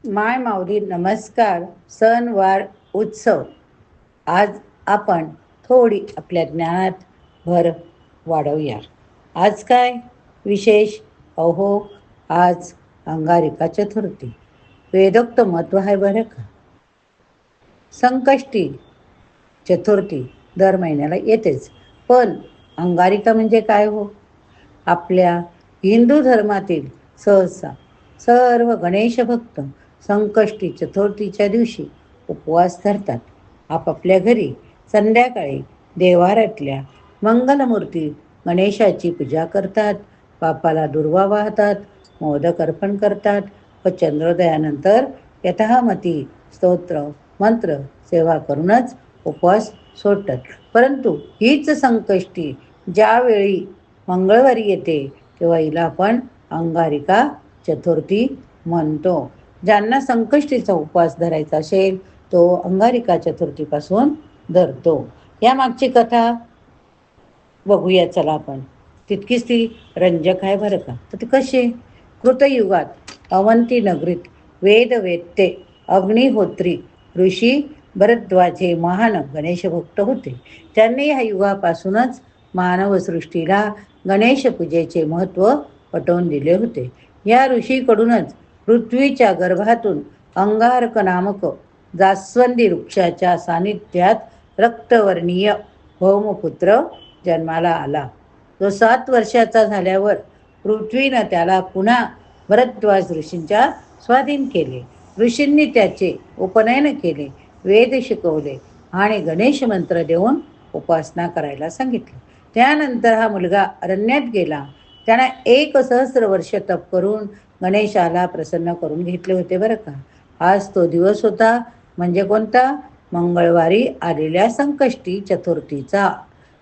माय माऊली नमस्कार. सणवार उत्सव. आज आपण थोडी आपल्या ज्ञानात भर वाढवूया. आज काय विशेष? अहो, आज अंगारिका चतुर्थी. वेदोक्त महत्व आहे बरं का. संकष्टी चतुर्थी दर महिन्याला येतेच, पण अंगारिका म्हणजे काय हो? आपल्या हिंदू धर्मातील सहसा सर्व गणेश भक्त संकष्टी चतुर्थीच्या दिवशी उपवास धरतात. आपापल्या घरी संध्याकाळी देवाऱ्यातल्या मंगलमूर्ती गणेशाची पूजा करतात, बापाला दुर्वा वाहतात, मोदक अर्पण करतात व चंद्रोदयानंतर यथामती स्तोत्र मंत्र सेवा करूनच उपवास सोडतात. परंतु हीच संकष्टी ज्यावेळी मंगळवारी येते तेव्हा हिला आपण अंगारिका चतुर्थी म्हणतो. ज्यांना संकष्टीचा उपवास धरायचा असेल तो अंगारिका चतुर्थीपासून धरतो. या मागची कथा बघूया चला आपण. तितकीच ती रंजक आहे बरं का. तर ते कसे? कृतयुगात अवंती नगरीत वेदवेत्ते अग्निहोत्री ऋषी भरद्वाज हे महान गणेशभक्त होते. त्यांनी ह्या युगापासूनच मानवसृष्टीला गणेश पूजेचे महत्त्व पटवून दिले होते. या ऋषीकडूनच पृथ्वीच्या गर्भातून अंगारक नामक जास्वंदी वृक्षाच्या सानिध्यात रक्तवर्णीय भौमपुत्र जन्माला आला. तो 7 वर्षाचा झाल्यावर पृथ्वीनं त्याला पुन्हा भरद्वाज ऋषींच्या स्वाधीन केले. ऋषींनी त्याचे उपनयन केले, वेद शिकवले आणि गणेश मंत्र देऊन उपासना करायला सांगितले. त्यानंतर हा मुलगा अरण्यात गेला. त्यानं 1 सहस्र वर्ष तप करून गणेशाला प्रसन्न करून घेतले होते बरं का. आज तो दिवस होता, म्हणजे कोणता? मंगळवारी आलेल्या संकष्टी चतुर्थीचा,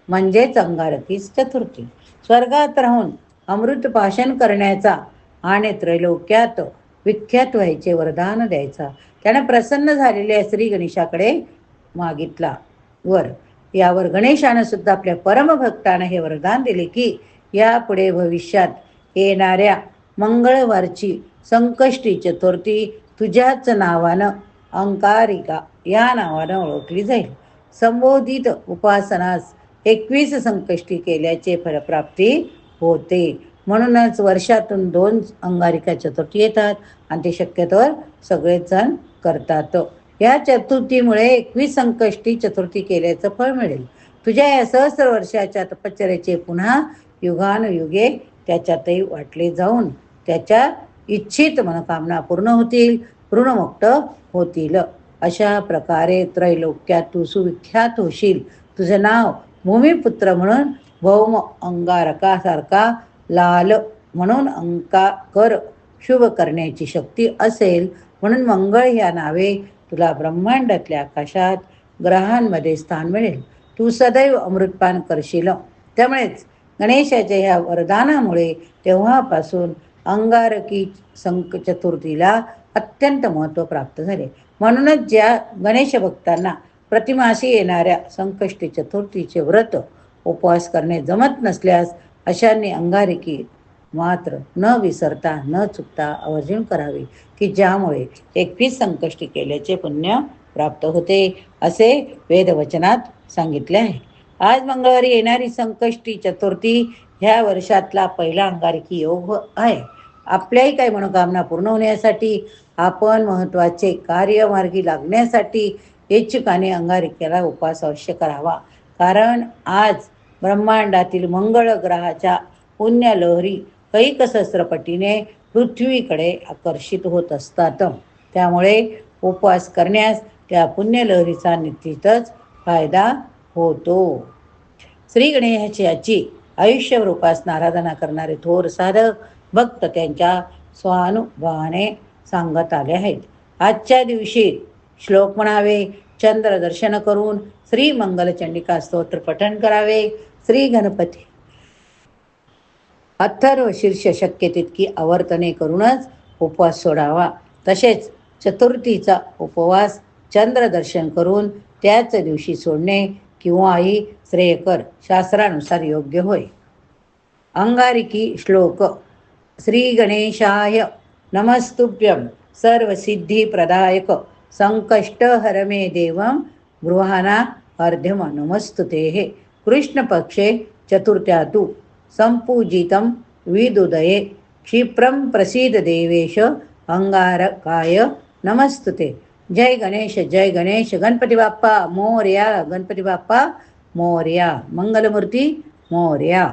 म्हणजेच अंगारकी चतुर्थी. स्वर्गात राहून अमृत भाषण करण्याचा आणि त्रैलोक्यात विख्यात व्हायचे वरदान द्यायचा त्याने प्रसन्न झालेल्या श्री गणेशाकडे मागितला वर. यावर गणेशानं सुद्धा आपल्या परमभक्तानं हे वरदान दिले की यापुढे भविष्यात येणाऱ्या मंगळवारची संकष्टी चतुर्थी तुझ्याच नावानं अंगारिका या नावानं ओळखली जाईल. संबोधित उपासनास 21 संकष्टी केल्याचे फलप्राप्ती होते. म्हणूनच वर्षातून 2 अंगारिका चतुर्थी येतात आणि ते शक्यतोवर सगळेच जण करतात. या चतुर्थीमुळे 21 संकष्टी चतुर्थी केल्याचं फळ मिळेल. तुझ्या या सहस्र वर्षाच्या तपश्चर्याचे पुन्हा युगानुयुगे त्याच्यातही वाटले जाऊन त्याच्या इच्छित मनोकामना पूर्ण होतील, ऋणमुक्त होतील. अशा प्रकारे त्रैलोक्यात तू सुविख्यात होशील. तुझं नाव भूमिपुत्र म्हणून भौम अंगारकासारखा, लाल म्हणून अंकाकर शुभ करण्याची शक्ती असेल. म्हणून मंगळ या नावे तुला ब्रह्मांडातल्या आकाशात ग्रहांमध्ये स्थान मिळेल. तू सदैव अमृतपान करशील. त्यामुळेच गणेशाच्या ह्या वरदानामुळे तेव्हापासून अंगारकी चतुर्थीला अत्यंत महत्त्व प्राप्त झाले. म्हणूनच ज्या गणेश भक्तांना प्रतिमासी येणाऱ्या संकष्टी चतुर्थीचे व्रत उपवास करणे जमत नसल्यास अशांनी अंगारकी मात्र न विसरता न चुकता आवर्जून करावे की ज्यामुळे 21 संकष्टी केल्याचे पुण्य प्राप्त होते असे वेदवचनात सांगितले आहे. आज मंगळवारी येणारी संकष्टी चतुर्थी ह्या वर्षातला पहिला अंगारकी योग आहे. आपल्याही काही मनोकामना पूर्ण होण्यासाठी आपण महत्त्वाचे कार्यमार्गी लागण्यासाठी इच्छुकाने अंगारकीला उपवास अवश्य करावा. कारण आज ब्रह्मांडातील मंगळ ग्रहाच्या पुण्य लहरी कैक सहस्रपटीने पृथ्वीकडे आकर्षित होत असतात. त्यामुळे उपवास करण्यास त्या पुण्यलहरीचा निश्चितच फायदा होतो. श्री गणेशाची आयुष्यभर उपासना आराधना करणारे थोर साधक भक्त त्यांच्या स्वानुभवाने सांगत आले आहेत. आजच्या दिवशी श्लोक म्हणावे, चंद्र दर्शन करून श्री मंगलचंडिका स्तोत्र पठण करावे, श्री गणपती अथर्व शीर्ष शक्य तितकी आवर्तने करूनच उपवास सोडावा. तसेच चतुर्थीचा उपवास चंद्र दर्शन करून त्याच दिवशी सोडणे किंवाही श्रेयकर, शास्त्रानुसार योग्य होय. अंगारिकी श्लोक. श्री गणेशाय नमस्तुभ्यं सर्वसिद्धिप्रदायक संकष्टहरमे देवं गृहाणा अर्ध्यम नमस्तुते. कृष्णपक्षे चतुर्थ्या तु संपूजितं विदुदये क्षिप्रं प्रसीद देवेश अंगारकाय नमस्तुते. जय गणेश गणपती बाप्पा मोरया. गणपती बाप्पा मोरया. मंगलमूर्ती मोरया.